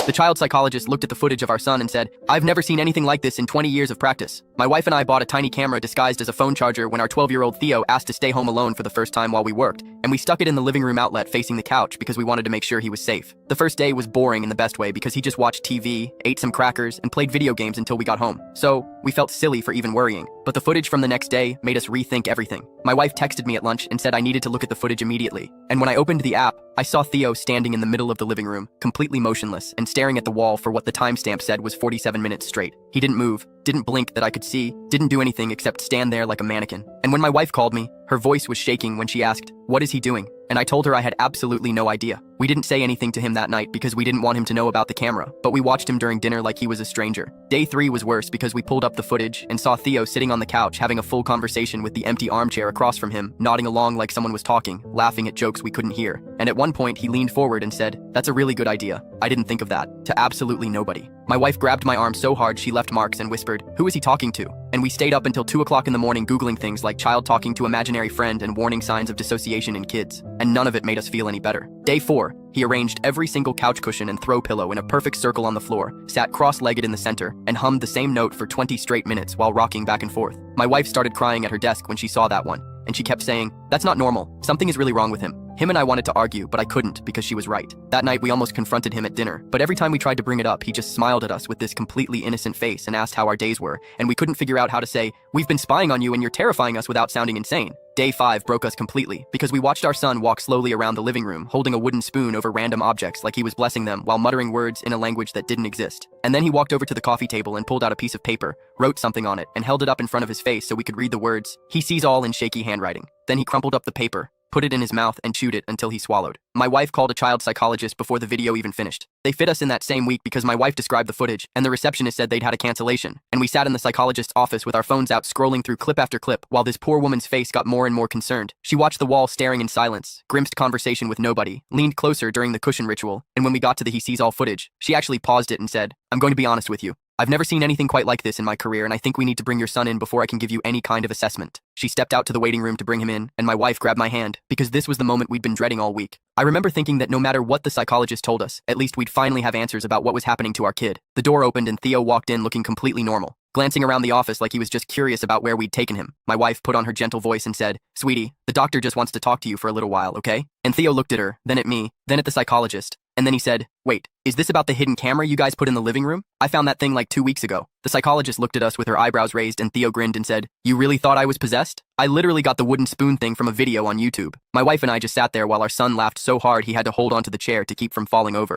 The child psychologist looked at the footage of our son and said, "I've never seen anything like this in 20 years of practice. My wife and I bought a tiny camera disguised as a phone charger when our 12-year-old Theo asked to stay home alone for the first time while we worked, and we stuck it in the living room outlet facing the couch because we wanted to make sure he was safe. The first day was boring in the best way because he just watched TV, ate some crackers, and played video games until we got home. So, we felt silly for even worrying. But the footage from the next day made us rethink everything. My wife texted me at lunch and said I needed to look at the footage immediately. And when I opened the app, I saw Theo standing in the middle of the living room, completely motionless, and staring at the wall for what the timestamp said was 47 minutes straight. He didn't move, didn't blink that I could see, didn't do anything except stand there like a mannequin. And when my wife called me, her voice was shaking when she asked, "What is he doing?" And I told her I had absolutely no idea. We didn't say anything to him that night because we didn't want him to know about the camera, but we watched him during dinner like he was a stranger. Day 3 was worse because we pulled up the footage and saw Theo sitting on the couch having a full conversation with the empty armchair across from him, nodding along like someone was talking, laughing at jokes we couldn't hear. And at one point he leaned forward and said, "That's a really good idea. I didn't think of that," to absolutely nobody. My wife grabbed my arm so hard she left marks and whispered, "Who is he talking to?" And we stayed up until 2 o'clock in the morning Googling things like child talking to imaginary friend and warning signs of dissociation in kids, and none of it made us feel any better. Day 4, he arranged every single couch cushion and throw pillow in a perfect circle on the floor, sat cross-legged in the center, and hummed the same note for 20 straight minutes while rocking back and forth. My wife started crying at her desk when she saw that one, and she kept saying, "That's not normal. Something is really wrong with him." Him and I wanted to argue, but I couldn't because she was right. That night we almost confronted him at dinner, but every time we tried to bring it up, he just smiled at us with this completely innocent face and asked how our days were, and we couldn't figure out how to say, "We've been spying on you and you're terrifying us," without sounding insane. Day 5 broke us completely because we watched our son walk slowly around the living room, holding a wooden spoon over random objects like he was blessing them while muttering words in a language that didn't exist. And then he walked over to the coffee table and pulled out a piece of paper, wrote something on it, and held it up in front of his face so we could read the words, "He sees all," in shaky handwriting. Then he crumpled up the paper, put it in his mouth, and chewed it until he swallowed. My wife called a child psychologist before the video even finished. They fit us in that same week because my wife described the footage, and the receptionist said they'd had a cancellation, and we sat in the psychologist's office with our phones out scrolling through clip after clip while this poor woman's face got more and more concerned. She watched the wall staring in silence, grimaced conversation with nobody, leaned closer during the cushion ritual, and when we got to the he sees all footage, she actually paused it and said, "I'm going to be honest with you. I've never seen anything quite like this in my career, and I think we need to bring your son in before I can give you any kind of assessment." She stepped out to the waiting room to bring him in, and my wife grabbed my hand, because this was the moment we'd been dreading all week. I remember thinking that no matter what the psychologist told us, at least we'd finally have answers about what was happening to our kid. The door opened and Theo walked in looking completely normal, glancing around the office like he was just curious about where we'd taken him. My wife put on her gentle voice and said, "Sweetie, the doctor just wants to talk to you for a little while, okay?" And Theo looked at her, then at me, then at the psychologist. And then he said, "Wait, is this about the hidden camera you guys put in the living room? I found that thing like 2 weeks ago." The psychologist looked at us with her eyebrows raised and Theo grinned and said, "You really thought I was possessed? I literally got the wooden spoon thing from a video on YouTube." My wife and I just sat there while our son laughed so hard he had to hold onto the chair to keep from falling over.